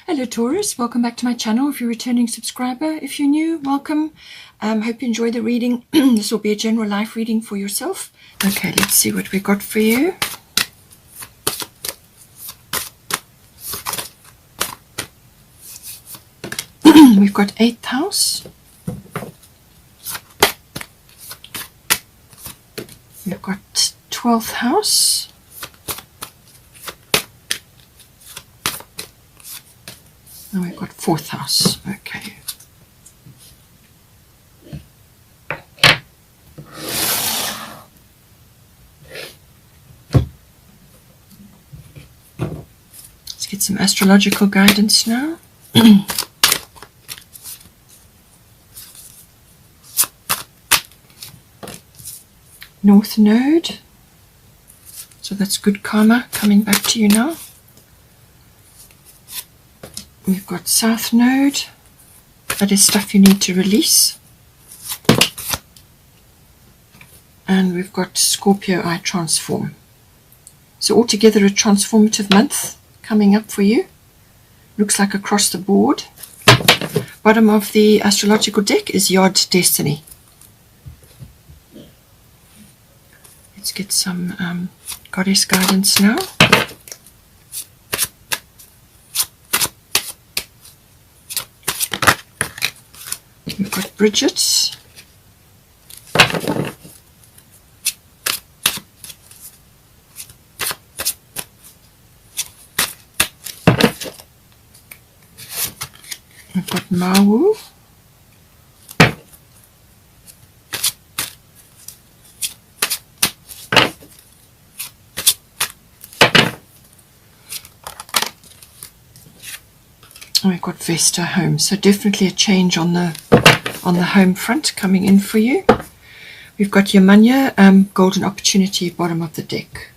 Hello Taurus, welcome back to my channel. If you're a returning subscriber, if you're new, welcome. Hope you enjoy the reading. This will be a general life reading for yourself. Okay, let's see what we got for you. We've got 8th house. We've got 12th house. And we've got 4th house. Okay. Let's get some astrological guidance now. North Node. So that's good karma coming back to you now. We've got South Node. That is stuff you need to release. And we've got Scorpio I Transform. So altogether a transformative month coming up for you. Looks like across the board. Bottom of the astrological deck is Yod Destiny. Let's get some goddess guidance now. We've got Bridget. We've got Mawu. And we've got Vesta Home. So definitely a change on the home front coming in for you. We've got Yamanya, Golden Opportunity, bottom of the deck.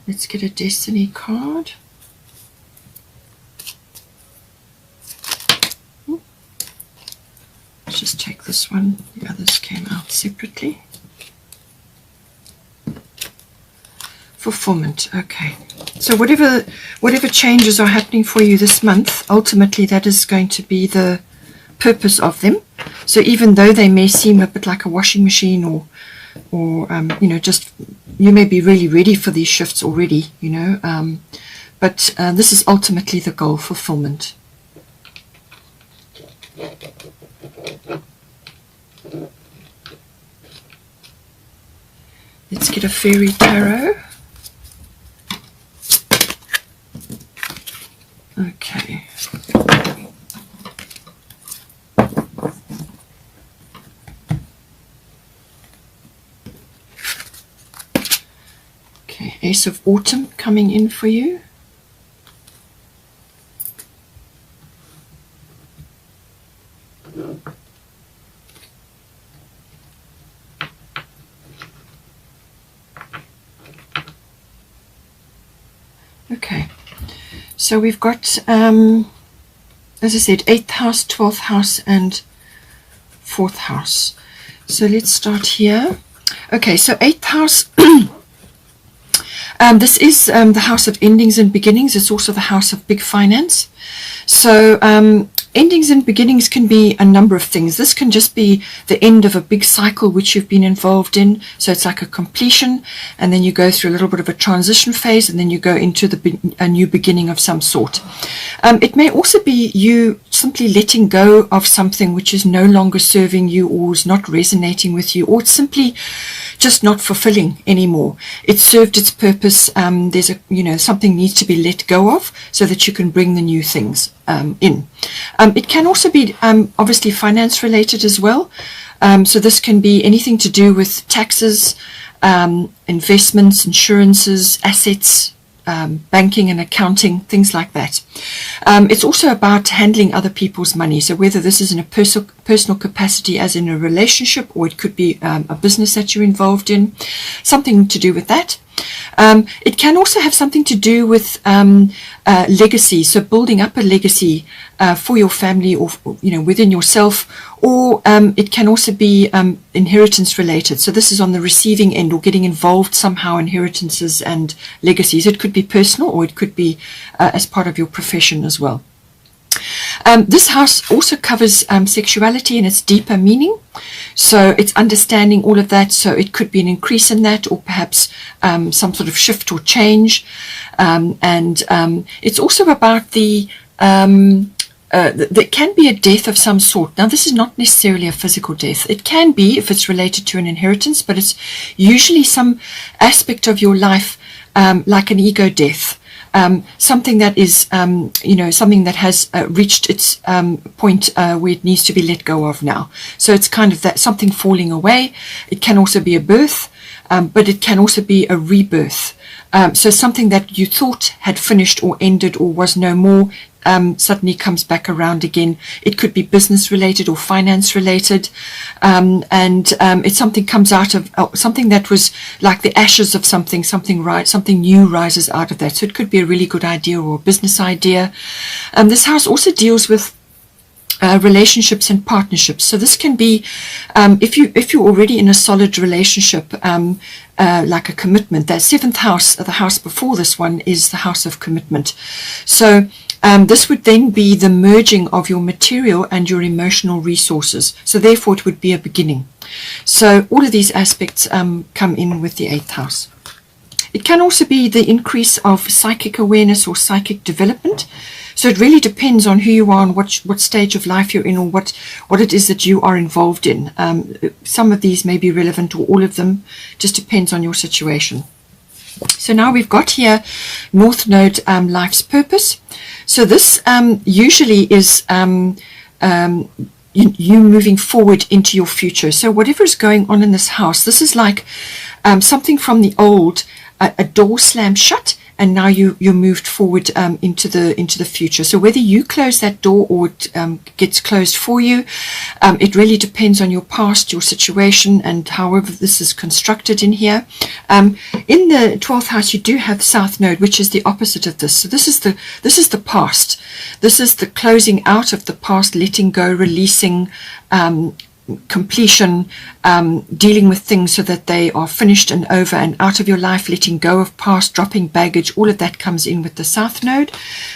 Let's get a Destiny card. Let's just take this one. The others came out separately. Fulfillment. Okay. So whatever changes are happening for you this month, ultimately that is going to be the purpose of them. So even though they may seem a bit like a washing machine or just you may be really ready for these shifts already, but this is ultimately the goal, fulfillment. Let's get a fairy tarot. Okay. Okay, Ace of Autumn coming in for you. Okay. So we've got, as I said, 8th house, 12th house, and 4th house. So let's start here. Okay, so 8th house, this is the house of endings and beginnings. It's also the house of big finance. So endings and beginnings can be a number of things. This can just be the end of a big cycle which you've been involved in. So it's like a completion, and then you go through a little bit of a transition phase, and then you go into a new beginning of some sort. It may also be you simply letting go of something which is no longer serving you, or is not resonating with you, or it's simply just not fulfilling anymore. It's served its purpose. There's something needs to be let go of so that you can bring the new things in. It can also be obviously finance related as well. So this can be anything to do with taxes, investments, insurances, assets, banking and accounting, things like that. It's also about handling other people's money. So whether this is in a personal capacity as in a relationship, or it could be a business that you're involved in, something to do with that. It can also have something to do with legacy, so building up a legacy for your family, or within yourself, or it can also be inheritance related. So this is on the receiving end, or getting involved somehow, inheritances and legacies. It could be personal, or it could be as part of your profession as well. This house also covers sexuality in its deeper meaning, so it's understanding all of that. So it could be an increase in that, or perhaps some sort of shift or change, and it's also about there can be a death of some sort. Now, this is not necessarily a physical death. It can be if it's related to an inheritance, but it's usually some aspect of your life, like an ego death. Something that is, something that has reached its point where it needs to be let go of now. So it's kind of that something falling away. It can also be a birth, but it can also be a rebirth. So something that you thought had finished or ended or was no more suddenly comes back around again. It could be business related or finance related, and it's something comes out of something that was like the ashes of something new rises out of that. So it could be a really good idea or a business idea. This house also deals with relationships and partnerships. So this can be if you're already in a solid relationship, like a commitment. That seventh house, the house before this one, is the house of commitment. So this would then be the merging of your material and your emotional resources. So therefore it would be a beginning. So all of these aspects come in with the eighth house. It can also be the increase of psychic awareness or psychic development. So it really depends on who you are and what stage of life you're in, or what it is that you are involved in. Some of these may be relevant, or all of them. Just depends on your situation. So now we've got here North Node, life's purpose. So this usually is you moving forward into your future. So whatever is going on in this house, this is like something from the old, a door slammed shut, and now you're moved forward into the future. So whether you close that door or it gets closed for you, it really depends on your past, your situation, and however this is constructed in here. In the 12th house, you do have South Node, which is the opposite of this. So this is the past. This is the closing out of the past, letting go, releasing, completion, dealing with things so that they are finished and over and out of your life, letting go of past, dropping baggage. All of that comes in with the South Node.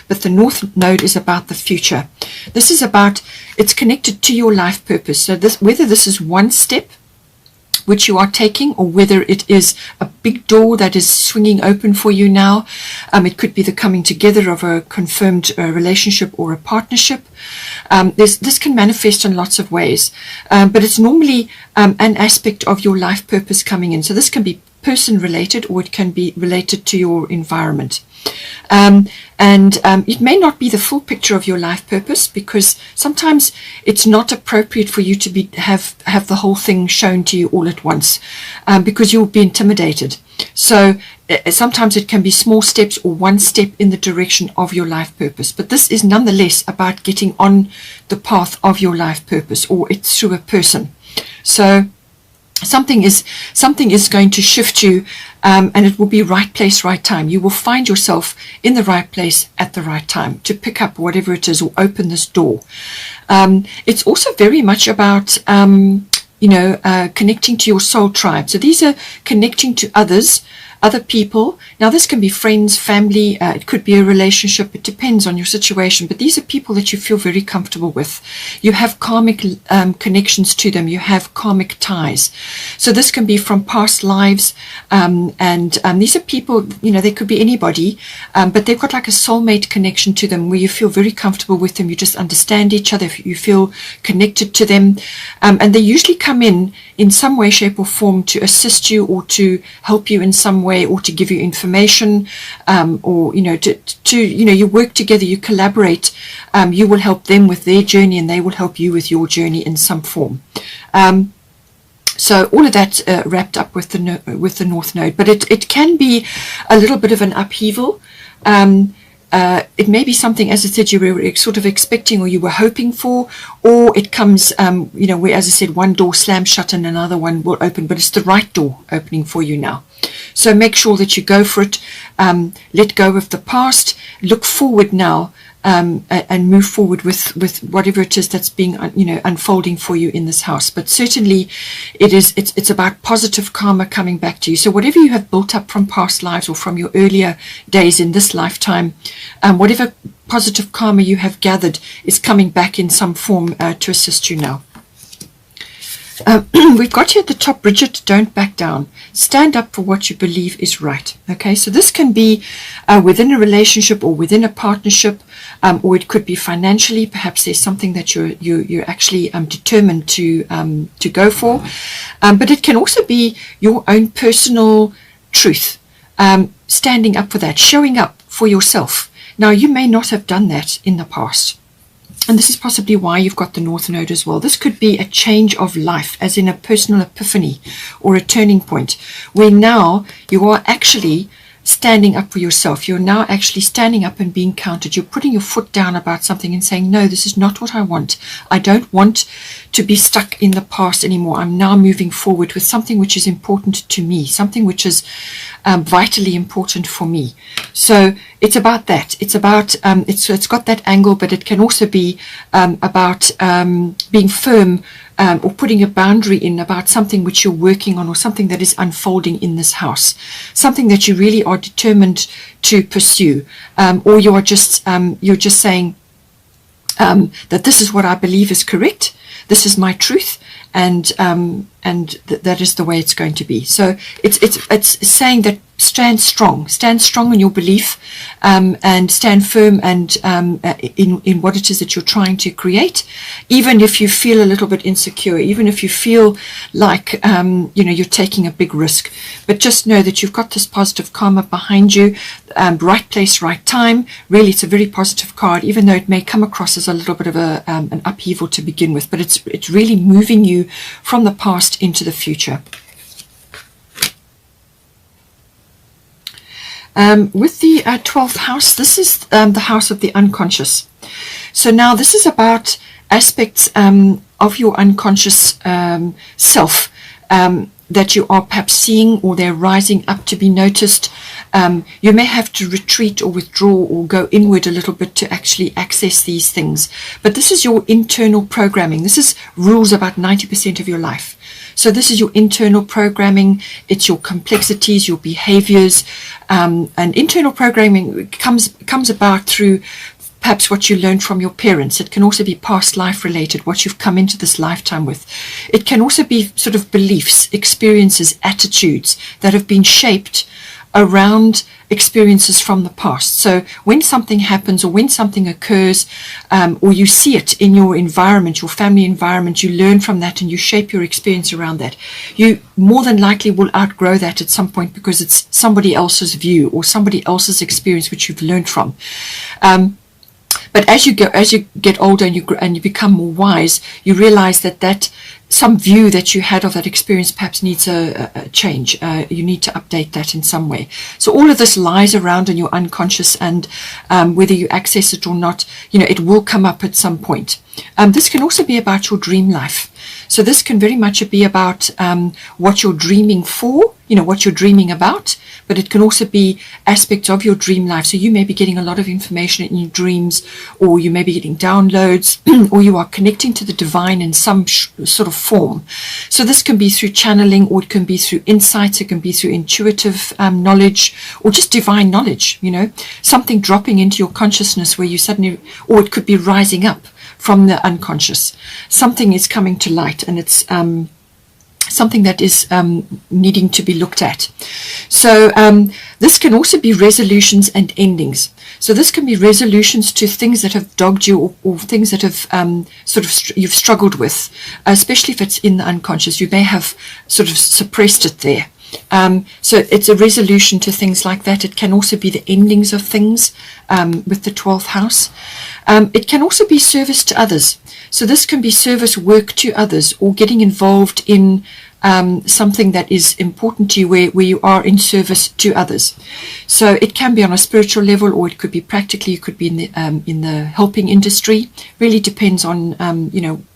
But the North Node is about the future. This is about, it's connected to your life purpose. So whether this is one step which you are taking, or whether it is a big door that is swinging open for you now. It could be the coming together of a confirmed relationship or a partnership. This can manifest in lots of ways, but it's normally an aspect of your life purpose coming in. So this can be person related, or it can be related to your environment. It may not be the full picture of your life purpose, because sometimes it's not appropriate for you to have the whole thing shown to you all at once, because you'll be intimidated. So sometimes it can be small steps or one step in the direction of your life purpose, but this is nonetheless about getting on the path of your life purpose, or it's through a person. So something is going to shift you, and it will be right place, right time. You will find yourself in the right place at the right time to pick up whatever it is or open this door. It's also very much about connecting to your soul tribe. So these are connecting to other people. Now this can be friends, family, it could be a relationship. It depends on your situation, but these are people that you feel very comfortable with. You have karmic connections to them. You have karmic ties. So this can be from past lives, and these are people, they could be anybody, but they've got like a soulmate connection to them, where you feel very comfortable with them. You just understand each other. You feel connected to them, and they usually come in some way, shape or form to assist you, or to help you in some way, or to give you information, or you work together, you collaborate. You will help them with their journey, and they will help you with your journey in some form. So all of that wrapped up with the North Node, but it can be a little bit of an upheaval. it may be something, as I said, you were sort of expecting or you were hoping for, or it comes, where, as I said, one door slams shut and another one will open, but it's the right door opening for you now. So make sure that you go for it, let go of the past, look forward now, and move forward with whatever it is that's being, unfolding for you in this house. But certainly it's about positive karma coming back to you. So whatever you have built up from past lives or from your earlier days in this lifetime, whatever positive karma you have gathered is coming back in some form to assist you now. We've got here at the top, Bridget, don't back down. Stand up for what you believe is right. Okay, so this can be within a relationship or within a partnership, or it could be financially. Perhaps there's something that you're actually determined to go for. But it can also be your own personal truth, standing up for that, showing up for yourself. Now, you may not have done that in the past. And this is possibly why you've got the North Node as well. This could be a change of life, as in a personal epiphany or a turning point, where now you are actually standing up for yourself. You're now actually standing up and being counted. You're putting your foot down about something and saying, no, this is not what I want. I don't want to be stuck in the past anymore. I'm now moving forward with something which is important to me, something which is vitally important for me. So it's about that. It's about, it's got that angle, but it can also be about being firm, or putting a boundary in about something which you're working on, or something that is unfolding in this house, something that you really are determined to pursue, or you're just saying that this is what I believe is correct, this is my truth, and that is the way it's going to be. So it's saying that stand strong in your belief, and stand firm and in what it is that you're trying to create, even if you feel a little bit insecure, even if you feel like you're taking a big risk. But just know that you've got this positive karma behind you, right place, right time. Really, it's a very positive card, even though it may come across as a little bit of an upheaval to begin with, but it's really moving you from the past into the future. With the 12th house, this is the house of the unconscious. So now this is about aspects of your unconscious self that you are perhaps seeing, or they're rising up to be noticed. You may have to retreat or withdraw or go inward a little bit to actually access these things. But this is your internal programming. This rules about 90% of your life. So this is your internal programming. It's your complexities, your behaviors, and internal programming comes about through perhaps what you learned from your parents. It can also be past life related, what you've come into this lifetime with. It can also be sort of beliefs, experiences, attitudes that have been shaped around experiences from the past. So when something happens, or when something occurs, or you see it in your environment, your family environment, you learn from that and you shape your experience around that. You more than likely will outgrow that at some point, because it's somebody else's view or somebody else's experience which you've learned from. But as you get older and you become more wise, you realize that some view that you had of that experience perhaps needs a change. You need to update that in some way. So all of this lies around in your unconscious, and whether you access it or not, it will come up at some point. This can also be about your dream life. So this can very much be about what you're dreaming for, what you're dreaming about, but it can also be aspects of your dream life. So you may be getting a lot of information in your dreams, or you may be getting downloads, or you are connecting to the divine in some sort of form. So this can be through channeling, or it can be through insights, it can be through intuitive knowledge, or just divine knowledge, something dropping into your consciousness where you suddenly, or it could be rising up from the unconscious. Something is coming to light, and it's something that is needing to be looked at. So this can also be resolutions and endings. So this can be resolutions to things that have dogged you, or things that have you've struggled with, especially if it's in the unconscious. You may have sort of suppressed it there. So it's a resolution to things like that. It can also be the endings of things with the 12th house. It can also be service to others. So this can be service work to others, or getting involved in something that is important to you, where you are in service to others. So it can be on a spiritual level, or it could be practically. You could be in the helping industry. Really depends on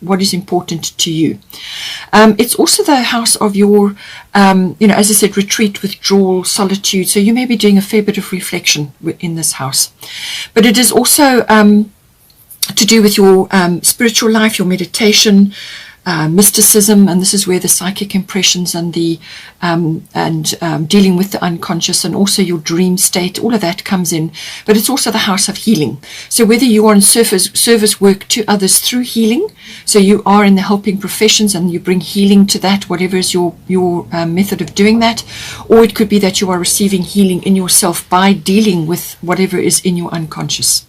what is important to you. It's also the house of your as I said, retreat, withdrawal, solitude. So you may be doing a fair bit of reflection in this house, but it is also to do with your spiritual life, your meditation, mysticism, and this is where the psychic impressions and the dealing with the unconscious, and also your dream state, all of that comes in. But it's also the house of healing. So whether you are in service work to others through healing, so you are in the helping professions and you bring healing to that, whatever is your method of doing that, or it could be that you are receiving healing in yourself by dealing with whatever is in your unconscious.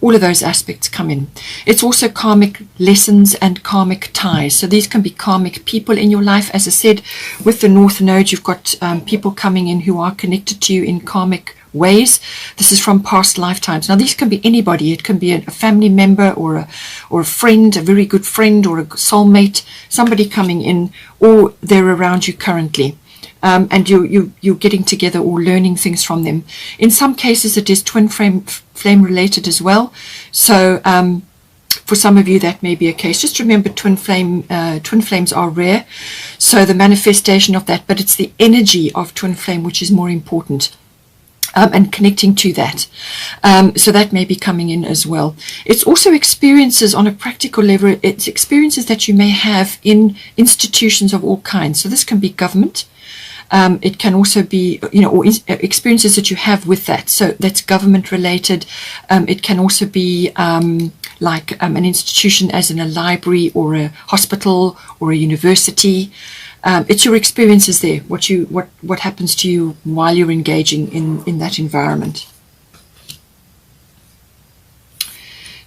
All of those aspects come in. It's also karmic lessons and karmic ties. So these can be karmic people in your life. As I said, with the North Node, you've got people coming in who are connected to you in karmic ways. This is from past lifetimes. Now, these can be anybody. It can be a family member or a friend, a very good friend, or a soulmate, somebody coming in, or they're around you currently. And you're getting together or learning things from them. In some cases, it is twin flame related as well. So for some of you, that may be a case. Just remember, twin flames are rare. So the manifestation of that, but it's the energy of twin flame which is more important. And connecting to that. So that may be coming in as well. It's also experiences on a practical level. It's experiences that you may have in institutions of all kinds. So this can be government. It can also be, or experiences that you have with that. So that's government related. It can also be like an institution, as in a library or a hospital or a university. It's your experiences there, what happens to you while you're engaging in that environment.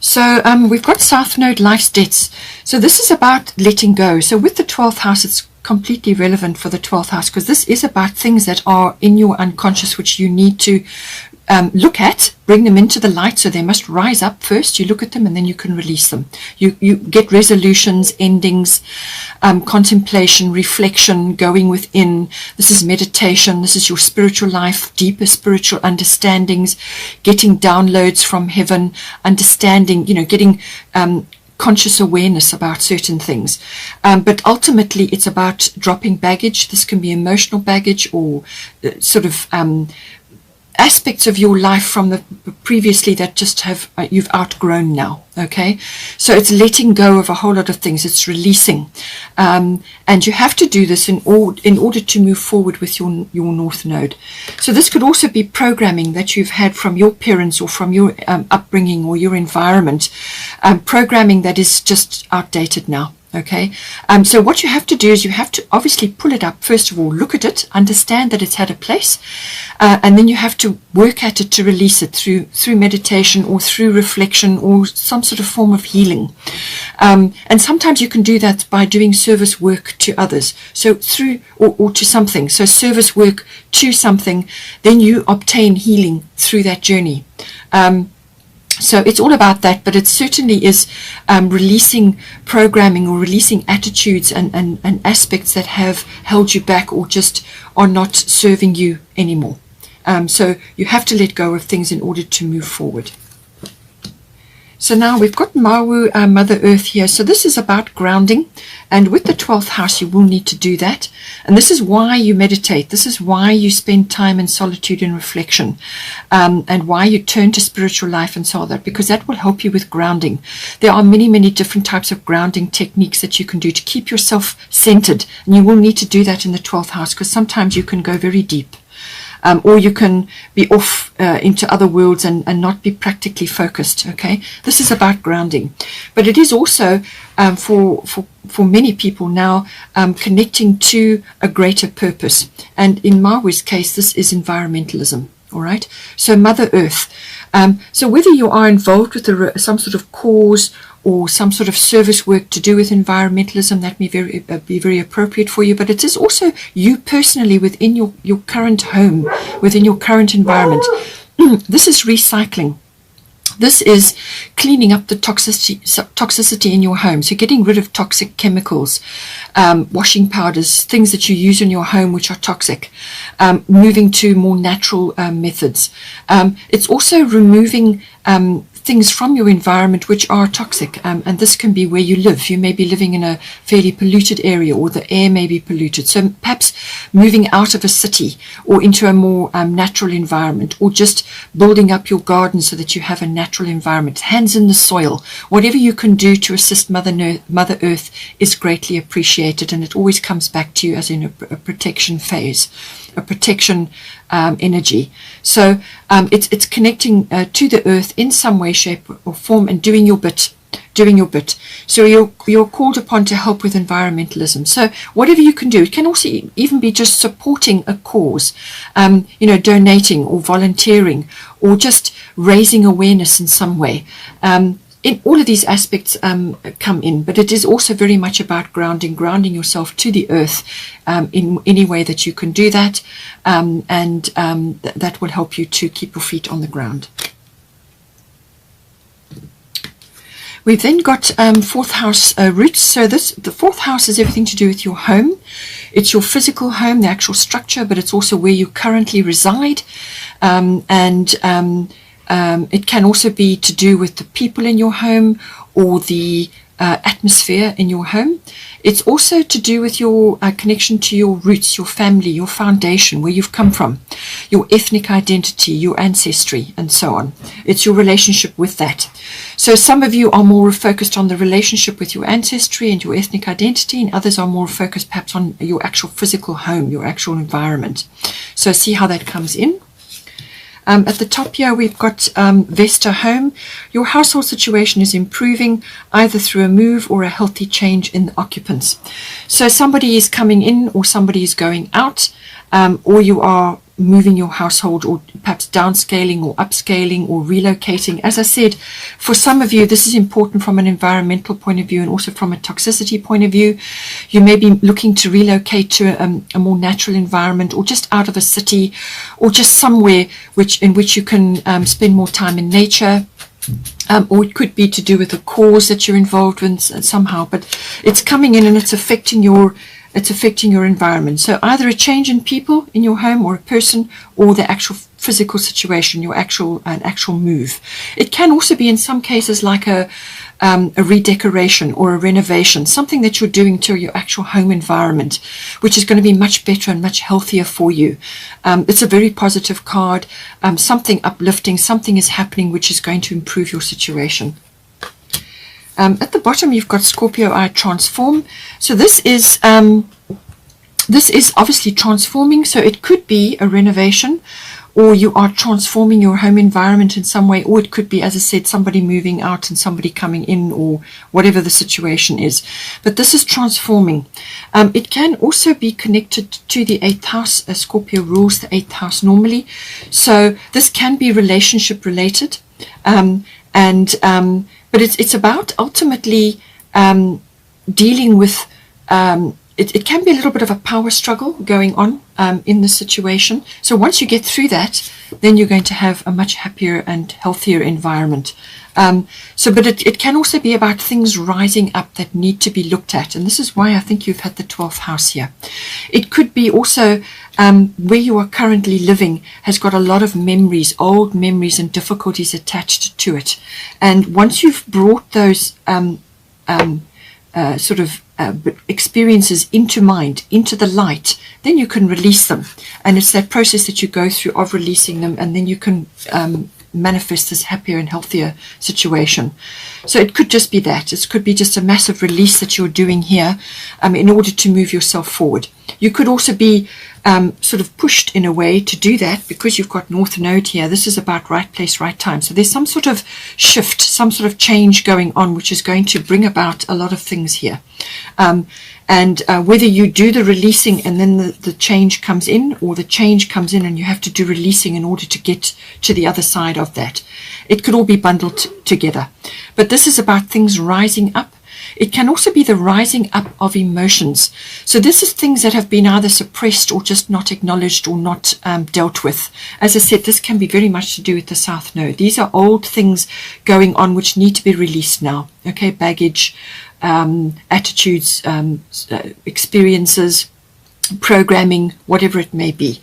So we've got South Node, life's debts. So this is about letting go. So with the 12th house, it's completely relevant for the 12th house, because this is about things that are in your unconscious which you need to look at, bring them into the light. So they must rise up first. You look at them and then you can release them. You get resolutions, endings, contemplation, reflection, going within. This is meditation. This is your spiritual life, deeper spiritual understandings, getting downloads from heaven, understanding, getting conscious awareness about certain things. But ultimately, it's about dropping baggage. This can be emotional baggage or sort of aspects of your life from the previously that just have you've outgrown now. Okay, so it's letting go of a whole lot of things. It's releasing, and you have to do this in order to move forward with your North Node. So this could also be programming that you've had from your parents or from your upbringing or your environment, programming that is just outdated now. Okay, so what you have to do is you have to obviously pull it up. First of all, look at it, understand that it's had a place, and then you have to work at it to release it through meditation or through reflection or some sort of form of healing. And sometimes you can do that by doing service work to others. So through or to something. So service work to something, then you obtain healing through that journey. So it's all about that, but it certainly is releasing programming or releasing attitudes and aspects that have held you back or just are not serving you anymore. So you have to let go of things in order to move forward. So now we've got Mawu, Mother Earth here. So this is about grounding. And with the 12th house, you will need to do that. And this is why you meditate. This is why you spend time in solitude and reflection. And why you turn to spiritual life and so on, because that will help you with grounding. There are many, many different types of grounding techniques that you can do to keep yourself centered. And you will need to do that in the 12th house, because sometimes you can go very deep. Or you can be off into other worlds and not be practically focused. Okay, this is about grounding, but it is also for many people now connecting to a greater purpose. And in Mawu's case, this is environmentalism. All right, so Mother Earth. So whether you are involved with some sort of cause or some sort of service work to do with environmentalism, that may be very appropriate for you. But it is also you personally within your current home, within your current environment. This is recycling. This is cleaning up the toxicity in your home. So getting rid of toxic chemicals, washing powders, things that you use in your home which are toxic, moving to more natural methods. It's also removing things from your environment which are toxic, and this can be where you live. You may be living in a fairly polluted area, or the air may be polluted, so perhaps moving out of a city or into a more natural environment, or just building up your garden so that you have a natural environment. Hands in the soil, whatever you can do to assist Mother Earth is greatly appreciated, and it always comes back to you as in a protection phase, a protection energy. So it's connecting to the earth in some way, shape or form, and doing your bit. So you're called upon to help with environmentalism. So whatever you can do, it can also even be just supporting a cause, donating or volunteering, or just raising awareness in some way. In all of these aspects come in, but it is also very much about grounding yourself to the earth in any way that you can do that, and that will help you to keep your feet on the ground. We've then got fourth house roots. So the fourth house is everything to do with your home. It's your physical home, the actual structure, but it's also where you currently reside, it can also be to do with the people in your home, or the atmosphere in your home. It's also to do with your connection to your roots, your family, your foundation, where you've come from, your ethnic identity, your ancestry, and so on. It's your relationship with that. So some of you are more focused on the relationship with your ancestry and your ethnic identity, and others are more focused perhaps on your actual physical home, your actual environment. So see how that comes in. At the top here, we've got Vesta home. Your household situation is improving either through a move or a healthy change in the occupants. So somebody is coming in, or somebody is going out, or you are moving your household, or perhaps downscaling or upscaling or relocating. As I said, for some of you, this is important from an environmental point of view and also from a toxicity point of view. You may be looking to relocate to a more natural environment, or just out of a city, or just somewhere in which you can spend more time in nature. Or it could be to do with a cause that you're involved in somehow, but it's coming in and it's affecting your environment. So either a change in people in your home, or a person, or the actual physical situation, an actual move. It can also be in some cases like a redecoration or a renovation, something that you're doing to your actual home environment, which is going to be much better and much healthier for you. It's a very positive card, something uplifting, something is happening which is going to improve your situation. At the bottom, you've got Scorpio I transform. So this is obviously transforming. So it could be a renovation, or you are transforming your home environment in some way, or it could be, as I said, somebody moving out and somebody coming in, or whatever the situation is. But this is transforming. It can also be connected to the 8th house. Scorpio rules the 8th house normally. So this can be relationship related. But it's about ultimately dealing with, it can be a little bit of a power struggle going on in the situation. So once you get through that, then you're going to have a much happier and healthier environment. But it can also be about things rising up that need to be looked at. And this is why I think you've had the 12th house here. It could be also where you are currently living has got a lot of memories, old memories and difficulties attached to it. And once you've brought those experiences into mind, into the light, then you can release them. And it's that process that you go through of releasing them, and then you can manifest this happier and healthier situation. So it could just be that. It could be just a massive release that you're doing here in order to move yourself forward. You could also be sort of pushed in a way to do that, because you've got North Node here. This is about right place, right time. So there's some sort of shift, some sort of change going on, which is going to bring about a lot of things here. Whether you do the releasing and then the change comes in, or the change comes in and you have to do releasing in order to get to the other side of that. It could all be bundled together. But this is about things rising up, It can also be the rising up of emotions. So this is things that have been either suppressed or just not acknowledged or not dealt with. As I said, this can be very much to do with the South Node. These are old things going on which need to be released now. Okay, baggage, attitudes, experiences, programming, whatever it may be.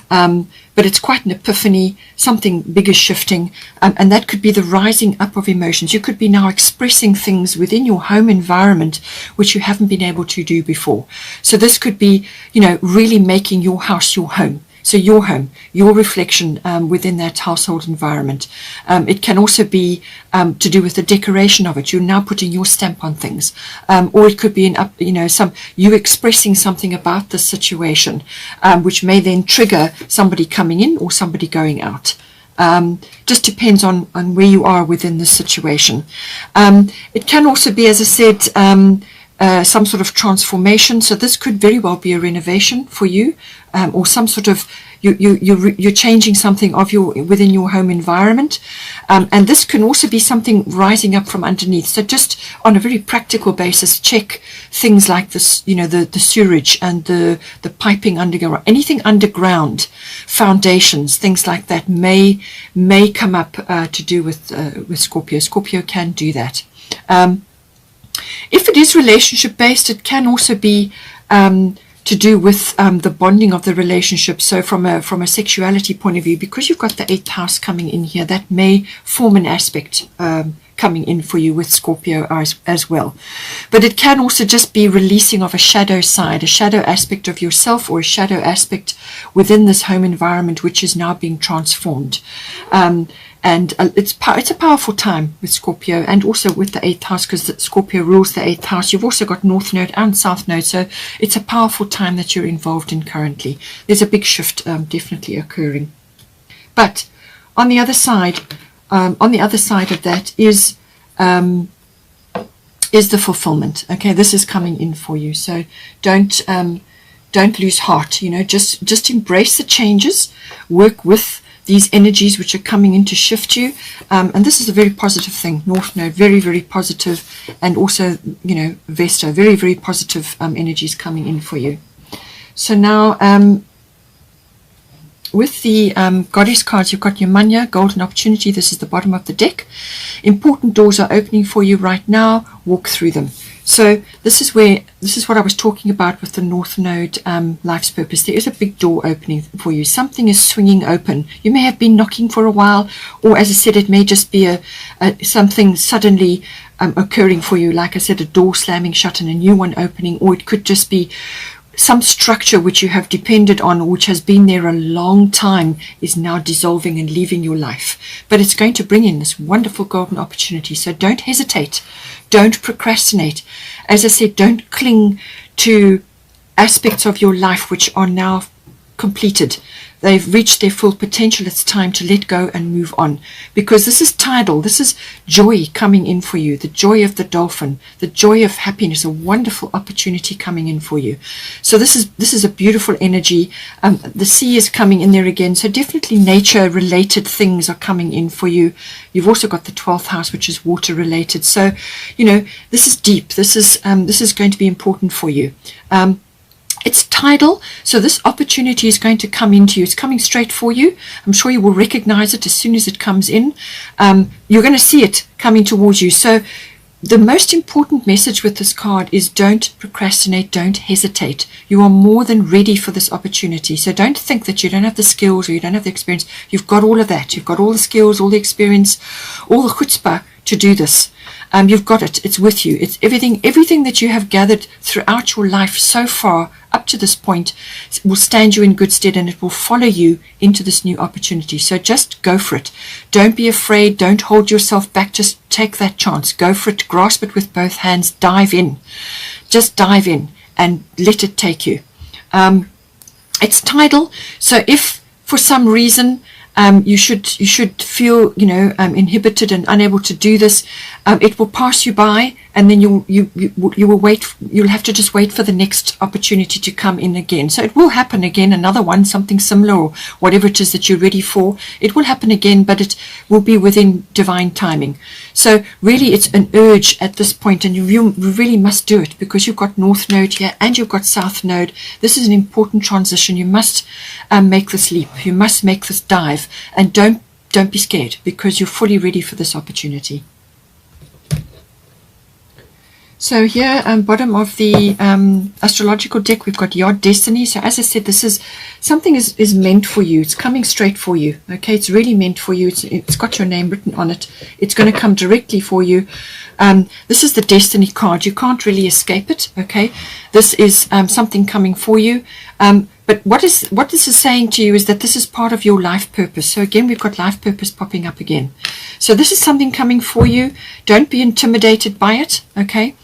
But it's quite an epiphany, something bigger shifting, and that could be the rising up of emotions. You could be now expressing things within your home environment which you haven't been able to do before. So this could be, really making your house your home. So your home, your reflection within that household environment. It can also be to do with the decoration of it. You're now putting your stamp on things, or it could be you expressing something about the situation, which may then trigger somebody coming in or somebody going out. Just depends on where you are within the situation. It can also be, as I said, some sort of transformation. So this could very well be a renovation for you, or some sort of you're changing something of within your home environment, and this can also be something rising up from underneath. So just on a very practical basis, check things like this, the sewerage and the piping underground, anything underground, foundations, things like that may come up to do with Scorpio. Scorpio can do that. If it is relationship based, it can also be to do with the bonding of the relationship. So from a sexuality point of view, because you've got the 8th house coming in here, that may form an aspect coming in for you with Scorpio as well. But it can also just be releasing of a shadow side, a shadow aspect of yourself, or a shadow aspect within this home environment which is now being transformed. And it's a powerful time with Scorpio, and also with the 8th house, because Scorpio rules the 8th house. You've also got North Node and South Node, so it's a powerful time that you're involved in currently. There's a big shift definitely occurring. But on the other side of that is the fulfillment. Okay, this is coming in for you. So don't lose heart. Just embrace the changes. Work with these energies which are coming in to shift you, and this is a very positive thing. North Node, very, very positive, and also Vesta, very, very positive energies coming in for you. So now with the goddess cards, you've got Yamanya, golden opportunity. This is the bottom of the deck. Important doors are opening for you right now. Walk through them. So this is what I was talking about with the North Node life's purpose. There is a big door opening for you. Something is swinging open. You may have been knocking for a while, or as I said, it may just be something suddenly occurring for you. Like I said, a door slamming shut and a new one opening, or it could just be some structure which you have depended on, which has been there a long time, is now dissolving and leaving your life. But it's going to bring in this wonderful golden opportunity. So don't hesitate. Don't procrastinate. As I said, don't cling to aspects of your life which are now completed. They've reached their full potential. It's time to let go and move on, because this is tidal. This is joy coming in for you, the joy of the dolphin, the joy of happiness, a wonderful opportunity coming in for you. So this is a beautiful energy. The sea is coming in there again, so definitely nature related things are coming in for you. You've also got the 12th house, which is water related. So this is deep. This is going to be important for you. It's tidal, so this opportunity is going to come into you. It's coming straight for you. I'm sure you will recognize it as soon as it comes in. You're going to see it coming towards you. So the most important message with this card is don't procrastinate, don't hesitate. You are more than ready for this opportunity. So don't think that you don't have the skills or you don't have the experience. You've got all of that. You've got all the skills, all the experience, all the chutzpah to do this. You've got it. It's with you. It's everything that you have gathered throughout your life so far up to this point will stand you in good stead, and it will follow you into this new opportunity. So just go for it. Don't be afraid. Don't hold yourself back. Just take that chance. Go for it. Grasp it with both hands. Dive in. Just dive in and let it take you. It's tidal. So if for some reason you should feel inhibited and unable to do this, it will pass you by. and then you will wait. You'll have to just wait for the next opportunity to come in again. So it will happen again, another one, something similar, or whatever it is that you're ready for. It will happen again, but it will be within divine timing. So really, it's an urge at this point, and you really must do it, because you've got North Node here and you've got South Node. This is an important transition. You must make this leap. You must make this dive, and don't be scared, because you're fully ready for this opportunity. So here, bottom of the astrological deck, we've got your destiny. So as I said, this is something is meant for you. It's coming straight for you. Okay, it's really meant for you. It's got your name written on it. It's going to come directly for you. This is the destiny card. You can't really escape it. Okay, this is something coming for you. But what this is saying to you is that this is part of your life purpose. So again, we've got life purpose popping up again. So this is something coming for you. Don't be intimidated by it. Okay.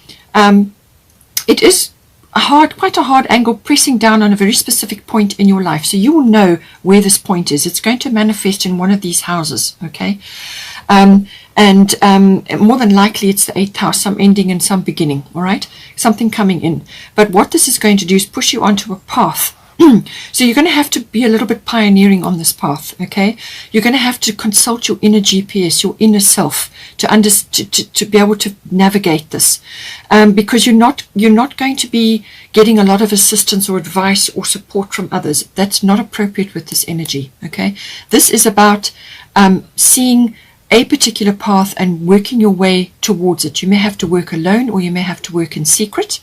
It is quite a hard angle, pressing down on a very specific point in your life. So you will know where this point is. It's going to manifest in one of these houses. Okay. And more than likely it's the 8th house, some ending and some beginning. All right. Something coming in. But what this is going to do is push you onto a path. So you're going to have to be a little bit pioneering on this path. Okay, you're going to have to consult your inner GPS, your inner self, to be able to navigate this, because you're not going to be getting a lot of assistance or advice or support from others. That's not appropriate with this energy. Okay, this is about seeing a particular path and working your way towards it. You may have to work alone, or you may have to work in secret,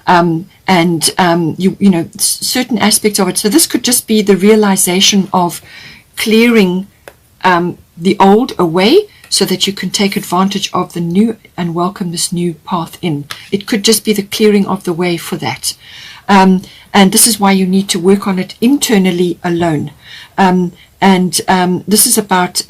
you know, certain aspects of it. So this could just be the realization of clearing the old away, so that you can take advantage of the new and welcome this new path in. It could just be the clearing of the way for that. And this is why you need to work on it internally alone. This is about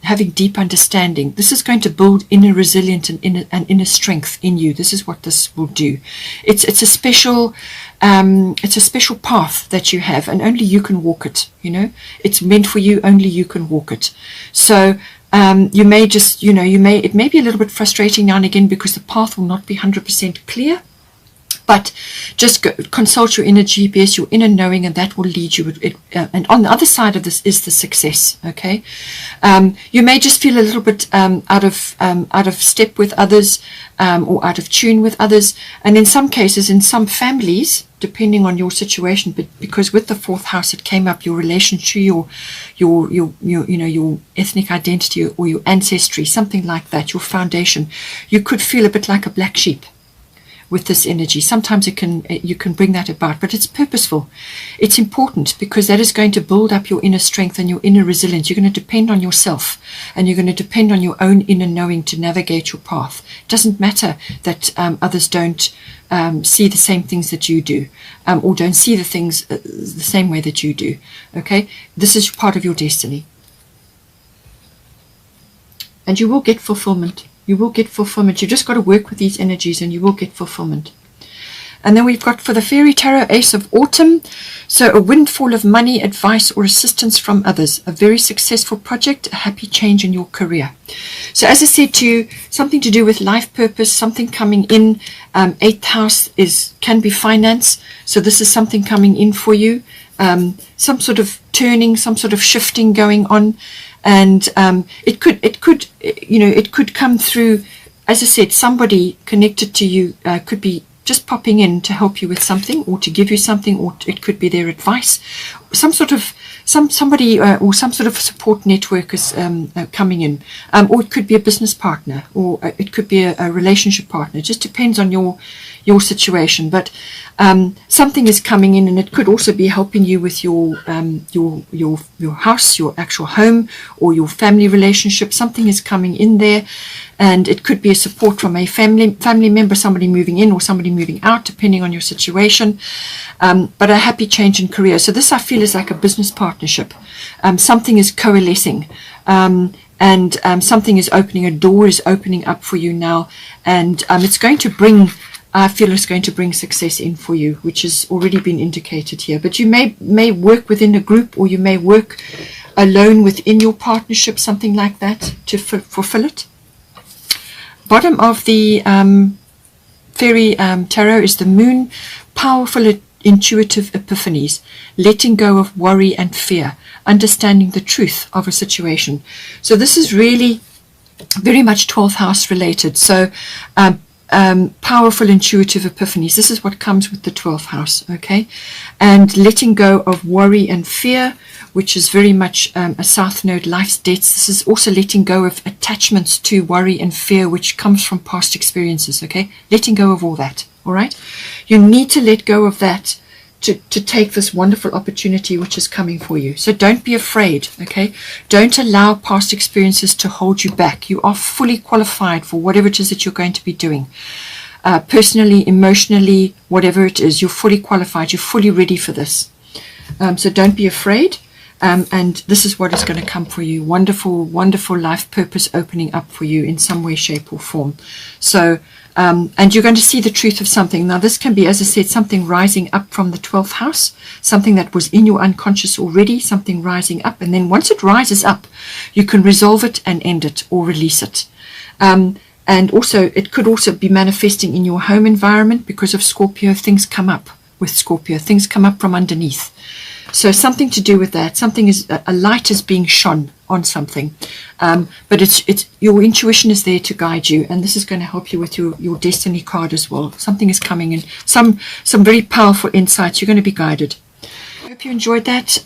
having deep understanding. This is going to build inner resilience and inner strength in you. This is what this will do. It's a special path that you have, and only you can walk it. You know, it's meant for you. Only you can walk it. So you may just, you know, it may be a little bit frustrating now and again, because the path will not be 100% clear. But just consult your inner GPS, your inner knowing, and that will lead you. And on the other side of this is the success. Okay, you may just feel a little bit out of step with others, or out of tune with others, and in some cases, in some families, depending on your situation. But because with the 4th house, it came up your relation to your ethnic identity or your ancestry, something like that, your foundation. You could feel a bit like a black sheep with this energy. Sometimes you can bring that about, but it's purposeful. It's important, because that is going to build up your inner strength and your inner resilience. You're going to depend on yourself, and you're going to depend on your own inner knowing to navigate your path. It doesn't matter that others don't see the same things that you do, or don't see the things the same way that you do. Okay, this is part of your destiny, and you will get fulfillment. You will get fulfillment. You've just got to work with these energies, and you will get fulfillment. And then we've got, for the Fairy Tarot, Ace of Autumn. So a windfall of money, advice, or assistance from others. A very successful project, a happy change in your career. So as I said to you, something to do with life purpose, something coming in. 8th house can be finance. So this is something coming in for you. Some sort of turning, some sort of shifting going on. And it could come through, as I said, somebody connected to you could be just popping in to help you with something, or to give you something, or it could be their advice. Somebody or some sort of support network is coming in, or it could be a business partner, or it could be a relationship partner. It just depends on your situation, but something is coming in, and it could also be helping you with your house, your actual home, or your family relationship. Something is coming in there, and it could be a support from a family member, somebody moving in or somebody moving out, depending on your situation. But a happy change in career. So this, I feel, is like a business partnership. Something is coalescing. And something is opening, a door is opening up for you now, and it's going to bring, I feel it's going to bring success in for you, which has already been indicated here. But you may work within a group, or you may work alone within your partnership, something like that, to fulfill it. Bottom of the fairy tarot is the moon, powerful intuitive epiphanies, letting go of worry and fear, understanding the truth of a situation. So this is really very much 12th house related. So powerful intuitive epiphanies, this is what comes with the 12th house, okay? And letting go of worry and fear, which is very much a south node, life's debts. This is also letting go of attachments to worry and fear, which comes from past experiences, okay? Letting go of all that, all right? You need to let go of that to take this wonderful opportunity which is coming for you. So don't be afraid, okay? Don't allow past experiences to hold you back. You are fully qualified for whatever it is that you're going to be doing. Personally, emotionally, whatever it is, you're fully qualified. You're fully ready for this. So don't be afraid. And this is what is going to come for you. Wonderful, wonderful life purpose opening up for you in some way, shape or form. So, and you're going to see the truth of something. Now, this can be, as I said, something rising up from the 12th house, something that was in your unconscious already, something rising up. And then once it rises up, you can resolve it and end it or release it. And also, it could also be manifesting in your home environment because of Scorpio. Things come up with Scorpio. Things come up from underneath. So something to do with that. Something is, a light is being shone on something. But it's your intuition is there to guide you. And this is going to help you with your destiny card as well. Something is coming in. Some very powerful insights. You're going to be guided. I hope you enjoyed that.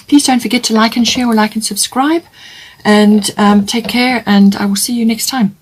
Please don't forget to like and share or like and subscribe. And take care. And I will see you next time.